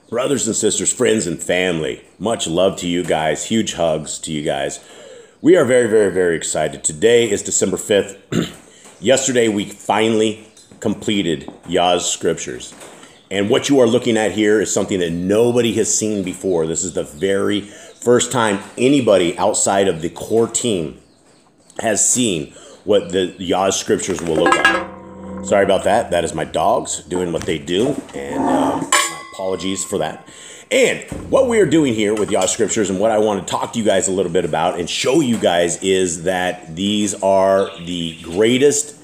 Brothers and sisters, friends and family, much love to you guys. Huge hugs to you guys. We are very, very, very excited. Today is December 5th. Yesterday, we finally completed Yah's Scriptures. And what you are looking at here is something that nobody has seen before. This is the very first time anybody outside of the core team has seen what the Yah's Scriptures will look like. Sorry about that. That is my dogs doing what they do. And my apologies for that. And what we are doing here with Yah Scriptures and what I want to talk to you guys a little bit about and show you guys is that these are the greatest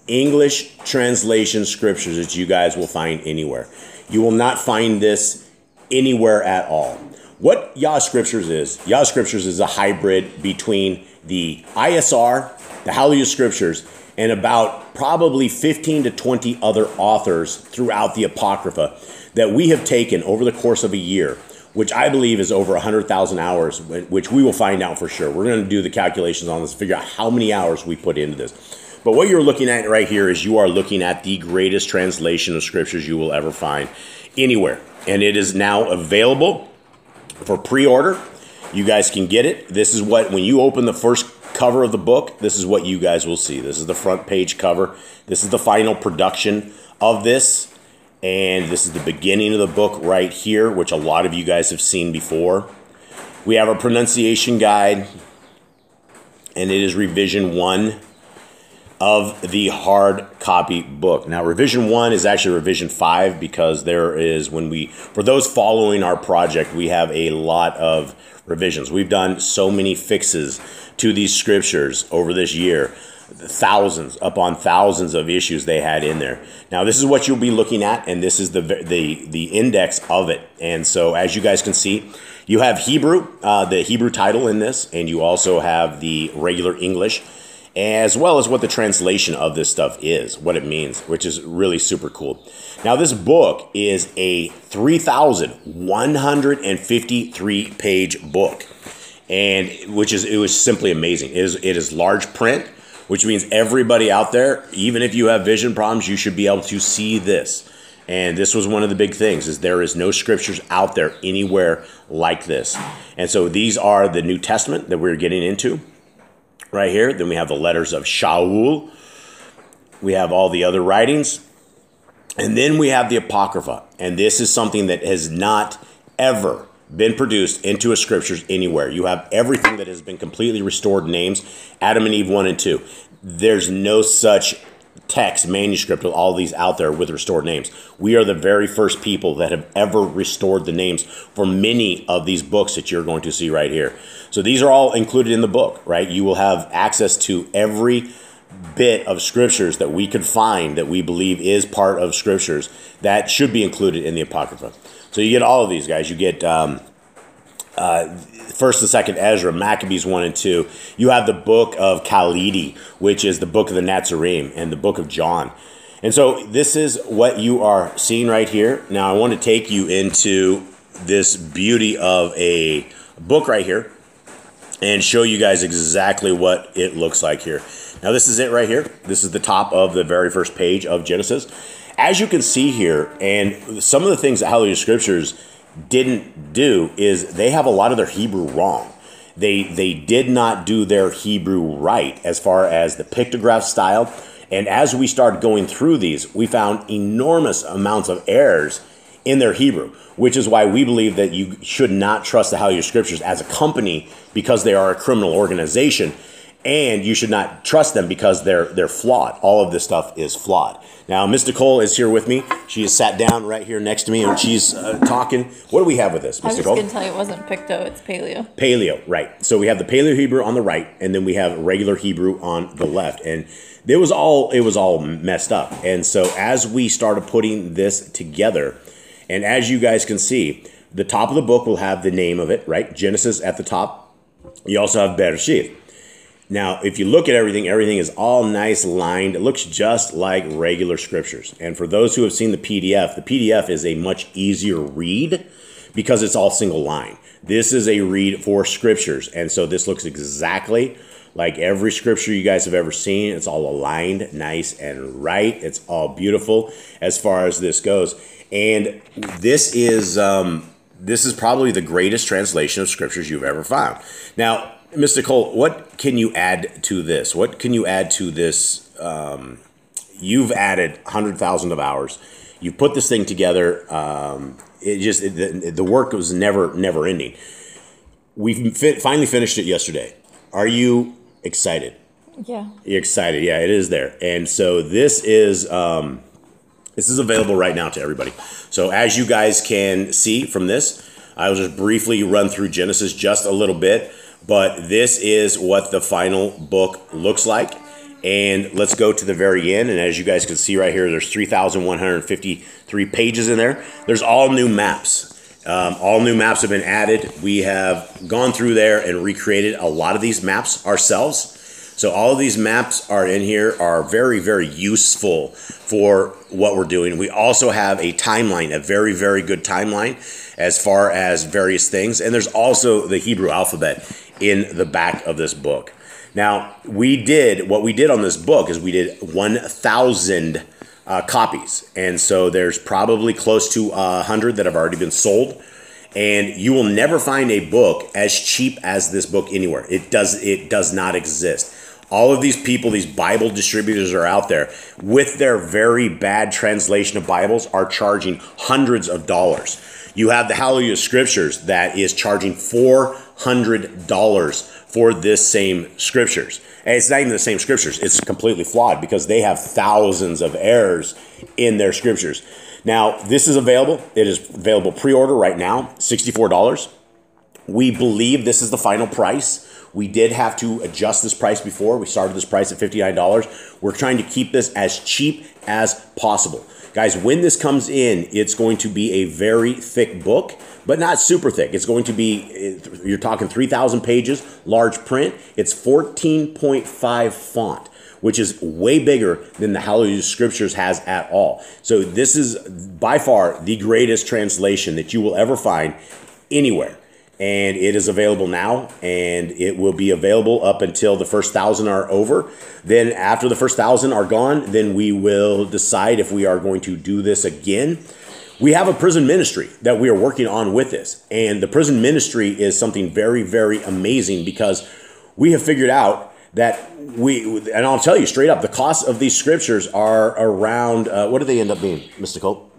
English translation scriptures that you guys will find anywhere. You will not find this anywhere at all. What Yah Scriptures is a hybrid between the ISR, the Hallelujah Scriptures, and about probably 15 to 20 other authors throughout the Apocrypha that we have taken over the course of a year, which I believe is over 100,000 hours, which we will find out for sure. We're going to do the calculations on this, figure out how many hours we put into this. But what you're looking at right here is you are looking at the greatest translation of scriptures you will ever find anywhere. And it is now available for pre-order. You guys can get it. This is what, when you open the first cover of the book, this is what you guys will see. This is the front page cover. This is the final production of this. And this is the beginning of the book right here, which a lot of you guys have seen before. We have a pronunciation guide, and it is revision 1 of the hard copy book. Now, revision 1 is actually revision 5 because there is, for those following our project, we have a lot of revisions. We've done so many fixes to these scriptures over this year. Thousands upon thousands of issues they had in there. Now, this is what you'll be looking at, and this is the index of it. And so, as you guys can see, you have Hebrew, the Hebrew title in this, and you also have the regular English, as well as what the translation of this stuff is, what it means, which is really super cool. Now, this book is a 3,153 page book, and it was simply amazing. It is large print, which means everybody out there, even if you have vision problems, you should be able to see this. And this was one of the big things, is there is no scriptures out there anywhere like this. And so these are the New Testament that we're getting into right here. Then we have the letters of Shaul. We have all the other writings. And then we have the Apocrypha. And this is something that has not ever been produced into a scriptures anywhere. You have everything that has been completely restored names, Adam and Eve 1 and 2. There's no such text, manuscript of all these out there with restored names. We are the very first people that have ever restored the names for many of these books that you're going to see right here. So these are all included in the book, right? You will have access to every bit of scriptures that we could find that we believe is part of scriptures that should be included in the Apocrypha. So you get all of these guys. You get First and Second Ezra, Maccabees 1 and 2. You have the book of Khalidi, which is the book of the Nazarene, and the book of John. And so this is what you are seeing right here. Now I want to take you into this beauty of a book right here and show you guys exactly what it looks like here. Now this is it right here. This is the top of the very first page of Genesis. As you can see here, and some of the things that Hallelujah Scriptures didn't do is they have a lot of their Hebrew wrong. They did not do their Hebrew right as far as the pictograph style. And as we started going through these, we found enormous amounts of errors in their Hebrew, which is why we believe that you should not trust the Hallelujah Scriptures as a company because they are a criminal organization. And you should not trust them because they're flawed. All of this stuff is flawed. Now, Miss Nicole is here with me. She is sat down right here next to me, and she's talking. What do we have with this, Miss Nicole? I was just going to tell you it wasn't Picto, it's Paleo. Paleo, right. So we have the Paleo Hebrew on the right, and then we have regular Hebrew on the left. And it was all messed up. And so as we started putting this together, and as you guys can see, the top of the book will have the name of it, right? Genesis at the top. You also have Bereshith. Now, if you look at everything is all nice lined. It looks just like regular scriptures. And for those who have seen the PDF is a much easier read because it's all single line. This is a read for scriptures. And so this looks exactly Like every scripture you guys have ever seen, it's all aligned, nice and right. It's all beautiful as far as this goes. And this is probably the greatest translation of scriptures you've ever found. Now, Mr. Cole, what can you add to this? What can you add to this? You've added 100,000 of hours. You put this thing together. The work was never ending. We finally finished it yesterday. Are you excited? Yeah. You're excited. Yeah, it is there. And so this is available right now to everybody. So as you guys can see from this, I will just briefly run through Genesis just a little bit, but this is what the final book looks like. And let's go to the very end. And as you guys can see right here, there's 3,153 pages in there. There's all new maps. All new maps have been added. We have gone through there and recreated a lot of these maps ourselves. So all of these maps are in here, are very, very useful for what we're doing. We also have a timeline, a very, very good timeline as far as various things. And there's also the Hebrew alphabet in the back of this book. Now, what we did on this book is we did 1,000 copies. And so there's probably close to 100 that have already been sold. And you will never find a book as cheap as this book anywhere. It does not exist. All of these people, these Bible distributors are out there with their very bad translation of Bibles are charging hundreds of dollars. You have the Hallelujah Scriptures that is charging $400 for this same scriptures. And it's not even the same scriptures. It's completely flawed because they have thousands of errors in their scriptures. Now, this is available. It is available pre-order right now, $64. We believe this is the final price. We did have to adjust this price before. We started this price at $59. We're trying to keep this as cheap as possible. Guys, when this comes in, it's going to be a very thick book, but not super thick. It's going to be, you're talking 3,000 pages, large print. It's 14.5 font, which is way bigger than the Hallelujah Scriptures has at all. So this is by far the greatest translation that you will ever find anywhere. And it is available now, and it will be available up until the first 1,000 are over. Then after the first 1,000 are gone, then we will decide if we are going to do this again. We have a prison ministry that we are working on with this. And the prison ministry is something very, very amazing because we have figured out that and I'll tell you straight up, the cost of these scriptures are around, what do they end up being, Mr. Colt?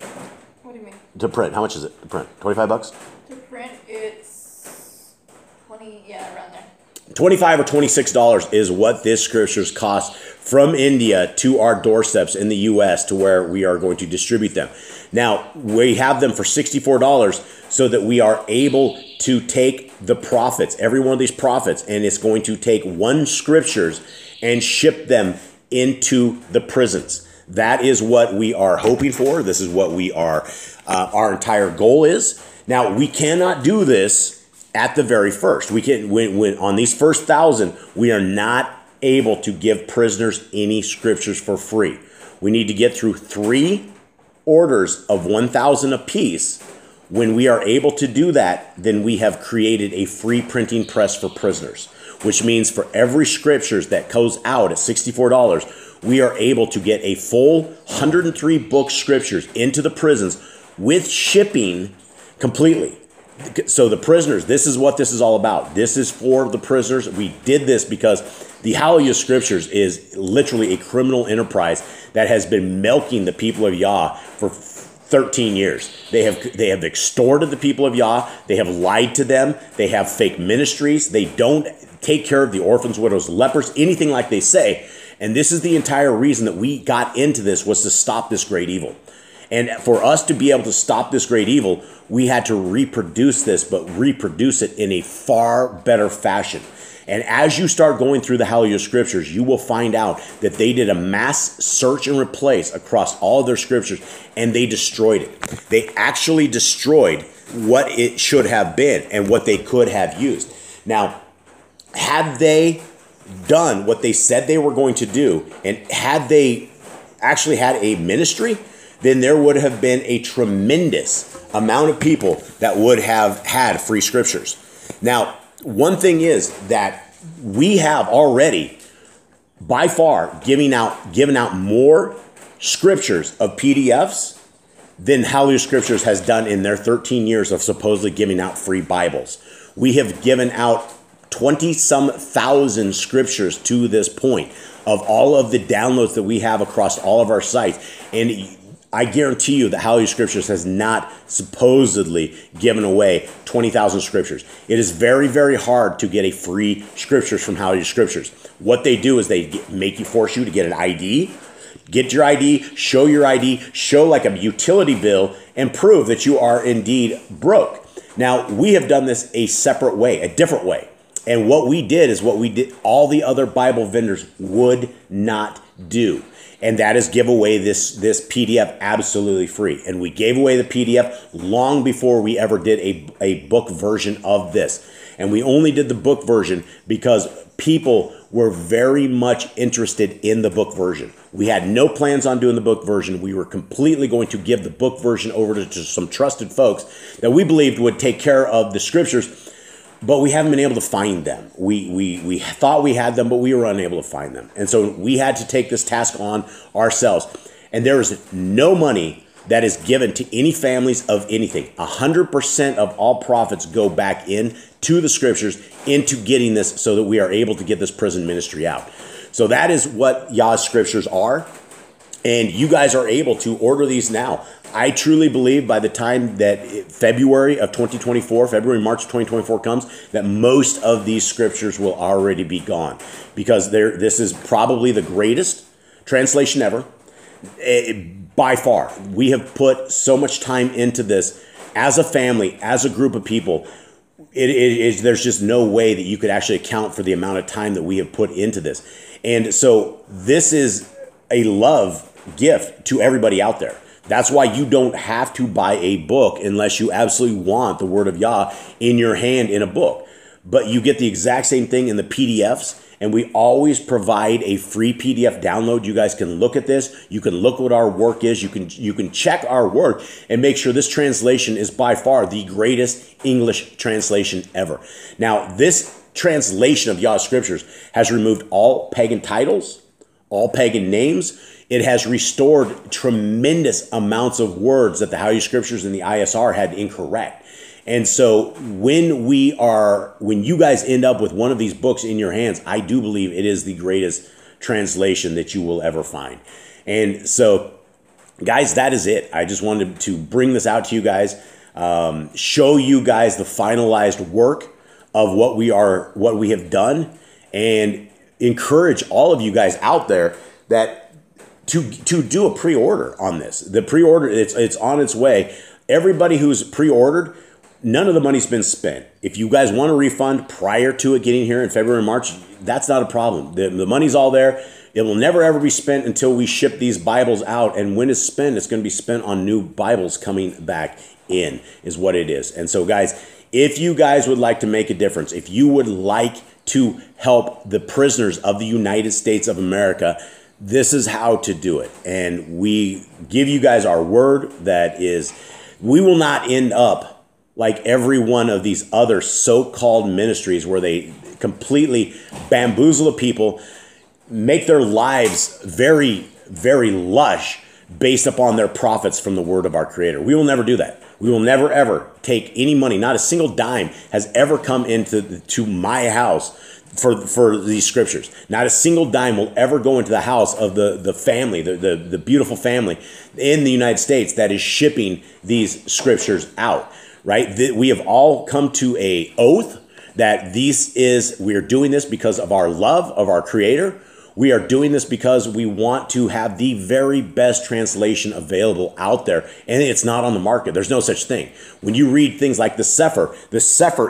What do you mean? To print, how much is it to print? 25 bucks? To print, it's 20, yeah, around there. $25 or $26 is what this scriptures cost from India to our doorsteps in the U.S. to where we are going to distribute them. Now, we have them for $64 so that we are able to take the prophets, every one of these prophets, and it's going to take one scriptures and ship them into the prisons. That is what we are hoping for. This is what we are, our entire goal is. Now, we cannot do this at the very first. We can, when on these first 1,000, we are not able to give prisoners any scriptures for free. We need to get through 3 orders of 1,000 apiece. When we are able to do that, then we have created a free printing press for prisoners, which means for every scriptures that goes out at $64, we are able to get a full 103 book scriptures into the prisons with shipping completely. So the prisoners, this is what this is all about. This is for the prisoners. We did this because the Hallelujah Scriptures is literally a criminal enterprise that has been milking the people of Yah for 13 years. They have extorted the people of Yah. They have lied to them. They have fake ministries. They don't take care of the orphans, widows, lepers, anything like they say. And this is the entire reason that we got into this, was to stop this great evil. And for us to be able to stop this great evil, we had to reproduce this, but reproduce it in a far better fashion. And as you start going through the Hallelujah Scriptures, you will find out that they did a mass search and replace across all of their scriptures, and they destroyed it. They actually destroyed what it should have been and what they could have used. Now, had they done what they said they were going to do, and had they actually had a ministry, then there would have been a tremendous amount of people that would have had free scriptures. Now, one thing is that we have already, by far, given out more scriptures of PDFs than Hallelujah Scriptures has done in their 13 years of supposedly giving out free Bibles. We have given out 20-some thousand scriptures to this point of all of the downloads that we have across all of our sites. And I guarantee you that Hallelujah Scriptures has not supposedly given away 20,000 scriptures. It is very, very hard to get a free scriptures from Hallelujah Scriptures. What they do is they force you to get an ID. Get your ID, show your ID, show like a utility bill, and prove that you are indeed broke. Now, we have done this a separate way, a different way. And what we did is what we did all the other Bible vendors would not do. And that is give away this PDF absolutely free. And we gave away the PDF long before we ever did a book version of this. And we only did the book version because people were very much interested in the book version. We had no plans on doing the book version. We were completely going to give the book version over to some trusted folks that we believed would take care of the scriptures, but we haven't been able to find them. We thought we had them, but we were unable to find them. And so we had to take this task on ourselves. And there is no money that is given to any families of anything. 100% of all profits go back in to the scriptures, into getting this so that we are able to get this prison ministry out. So that is what Yah Scriptures are. And you guys are able to order these now. I truly believe by the time that February, March of 2024 comes, that most of these scriptures will already be gone. Because this is probably the greatest translation ever. By far. We have put so much time into this as a family, as a group of people. There's just no way that you could actually account for the amount of time that we have put into this. And so this is a love gift to everybody out there. That's why you don't have to buy a book unless you absolutely want the Word of Yah in your hand in a book. But you get the exact same thing in the PDFs. And we always provide a free PDF download. You guys can look at this. You can look what our work is. You can check our work and make sure this translation is by far the greatest English translation ever. Now, this translation of Yah Scriptures has removed all pagan titles, all pagan names. It has restored tremendous amounts of words that the Hallelujah Scriptures and the ISR had incorrect. And so when you guys end up with one of these books in your hands, I do believe it is the greatest translation that you will ever find. And so, guys, that is it. I just wanted to bring this out to you guys, show you guys the finalized work of what we have done, and encourage all of you guys out there that to do a pre-order on this. The pre-order, it's on its way. Everybody who's pre-ordered, none of the money's been spent. If you guys want a refund prior to it getting here in February, March, that's not a problem. The money's all there. It will never, ever be spent until we ship these Bibles out. And when it's spent, it's going to be spent on new Bibles coming back in, is what it is. And so, guys, if you guys would like to make a difference, if you would like to help the prisoners of the United States of America, this is how to do it. And we give you guys our word that is, we will not end up like every one of these other so-called ministries where they completely bamboozle the people, make their lives very, very lush based upon their profits from the word of our Creator. We will never do that. We will never, ever take any money. Not a single dime has ever come to my house for these scriptures. Not a single dime will ever go into the house of the family, the beautiful family in the United States that is shipping these scriptures out. Right? We have all come to an oath that we are doing this because of our love of our Creator. We are doing this because we want to have the very best translation available out there, and it's not on the market. There's no such thing. When you read things like the Sefer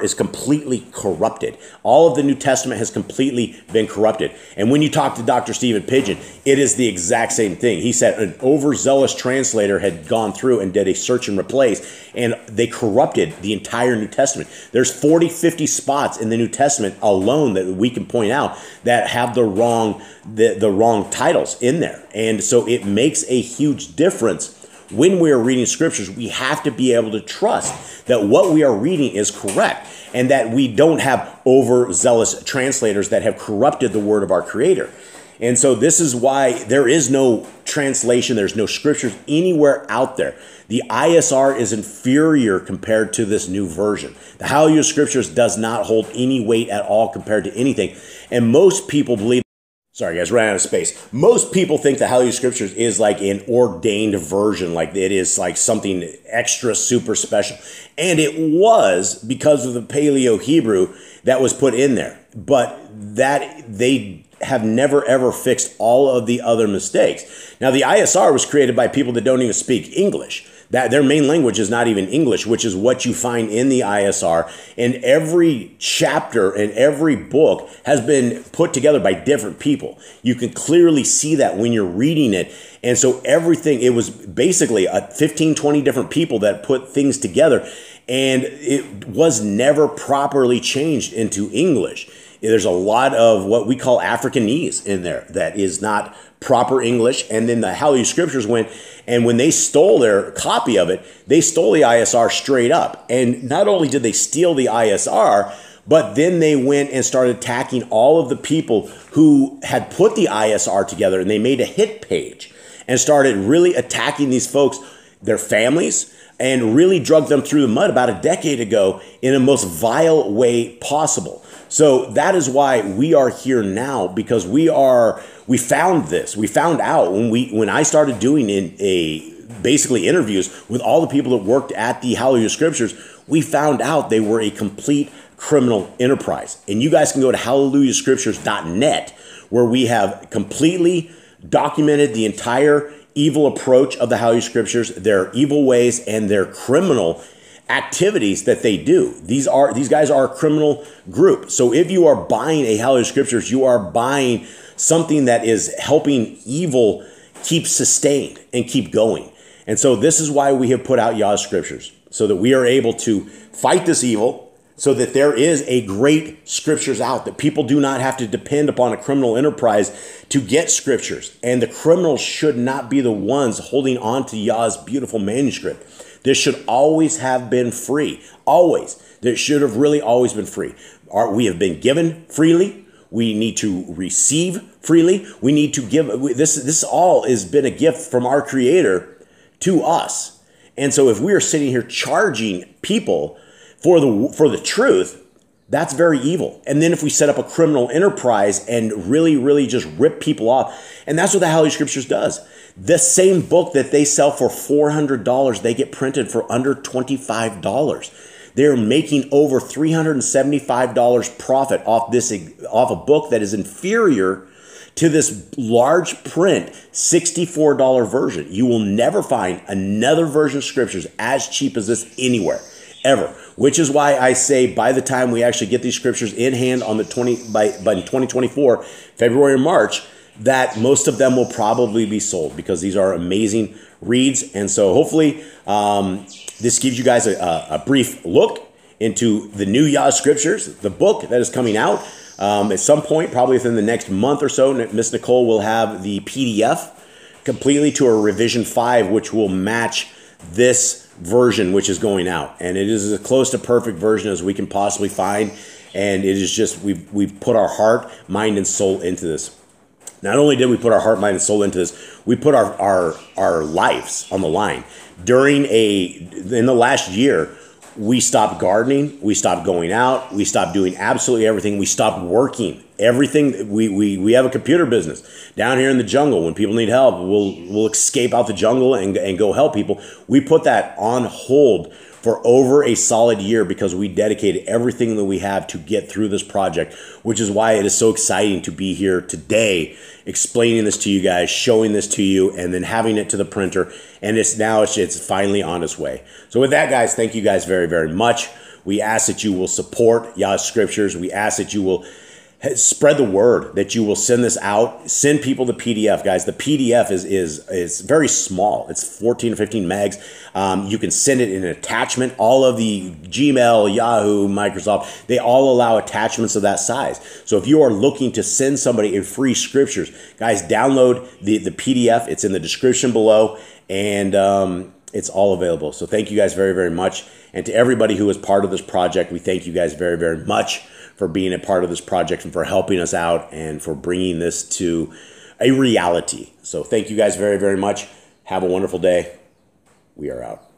is completely corrupted. All of the New Testament has completely been corrupted. And when you talk to Dr. Stephen Pidgeon, it is the exact same thing. He said an overzealous translator had gone through and did a search and replace, and they corrupted the entire New Testament. There's 40, 50 spots in the New Testament alone that we can point out that have the wrong titles in there. And so it makes a huge difference when we are reading scriptures, we have to be able to trust that what we are reading is correct and that we don't have overzealous translators that have corrupted the word of our Creator. And so this is why there is no translation, there's no scriptures anywhere out there. The ISR is inferior compared to this new version. The Hallelujah Scriptures does not hold any weight at all compared to anything. And most people believe, sorry guys, ran out of space. Most people think the Hallelujah Scriptures is like an ordained version, like it is like something extra super special. And it was because of the Paleo Hebrew that was put in there. But that they have never ever fixed all of the other mistakes. Now the ISR was created by people that don't even speak English. That their main language is not even English, which is what you find in the ISR. And every chapter and every book has been put together by different people. You can clearly see that when you're reading it. And so everything, it was basically 15, 20 different people that put things together, and it was never properly changed into English. There's a lot of what we call Africanese in there that is not proper English. And then the Hallelujah Scriptures went, and when they stole their copy of it, they stole the ISR straight up. And not only did they steal the ISR, but then they went and started attacking all of the people who had put the ISR together, and they made a hit page and started really attacking these folks, their families, and really drug them through the mud about a decade ago in the most vile way possible. So that is why we are here now, because we found this. We found out when I started doing basically interviews with all the people that worked at the Hallelujah Scriptures, we found out they were a complete criminal enterprise. And you guys can go to hallelujahscriptures.net, where we have completely documented the entire evil approach of the Hallelujah Scriptures, their evil ways, and their criminal activities that they do. These guys are a criminal group. So if you are buying a Hallelujah Scriptures, you are buying something that is helping evil keep sustained and keep going. And so this is why we have put out Yah Scriptures, so that we are able to fight this evil, so that there is a great scriptures out, that people do not have to depend upon a criminal enterprise to get scriptures. And the criminals should not be the ones holding on to Yah's beautiful manuscript. This should always have been free. Always. This should have really always been free. We have been given freely. We need to receive freely. We need to give. This all has been a gift from our Creator to us. And so if we are sitting here charging people for the truth, that's very evil. And then if we set up a criminal enterprise and really, really just rip people off, and that's what the Hallelujah Scriptures does. The same book that they sell for $400, they get printed for under $25. They're making over $375 profit off a book that is inferior to this large print $64 version. You will never find another version of Scriptures as cheap as this anywhere, ever. Which is why I say by the time we actually get these scriptures in hand on by 2024, February and March, that most of them will probably be sold, because these are amazing reads. And so hopefully this gives you guys a brief look into the new Yah Scriptures, the book that is coming out at some point, probably within the next month or so. Miss Nicole will have the PDF completely to a revision 5, which will match this version which is going out, and it is as close to perfect version as we can possibly find. And it is just, we've put our heart, mind, and soul into this. Not only did we put our heart, mind, and soul into this, we put our lives on the line. In the last year, we stopped gardening, we stopped going out, we stopped doing absolutely everything, we stopped working. Everything, we have a computer business down here in the jungle. When people need help, we'll escape out the jungle and go help people. We put that on hold for over a solid year, because we dedicated everything that we have to get through this project, which is why it is so exciting to be here today, explaining this to you guys, showing this to you, and then having it to the printer. And it's finally on its way. So with that, guys, thank you guys very, very much. We ask that you will support Yah Scriptures. We ask that you will Spread the word that you will send this out. Send people the PDF, guys. The PDF is very small. It's 14 or 15 megs. You can send it in an attachment. All of the Gmail, Yahoo, Microsoft, they all allow attachments of that size. So if you are looking to send somebody a free scriptures, guys, download the PDF. It's in the description below, and it's all available. So thank you guys very, very much. And to everybody who is part of this project, we thank you guys very, very much for being a part of this project and for helping us out and for bringing this to a reality. So thank you guys very, very much. Have a wonderful day. We are out.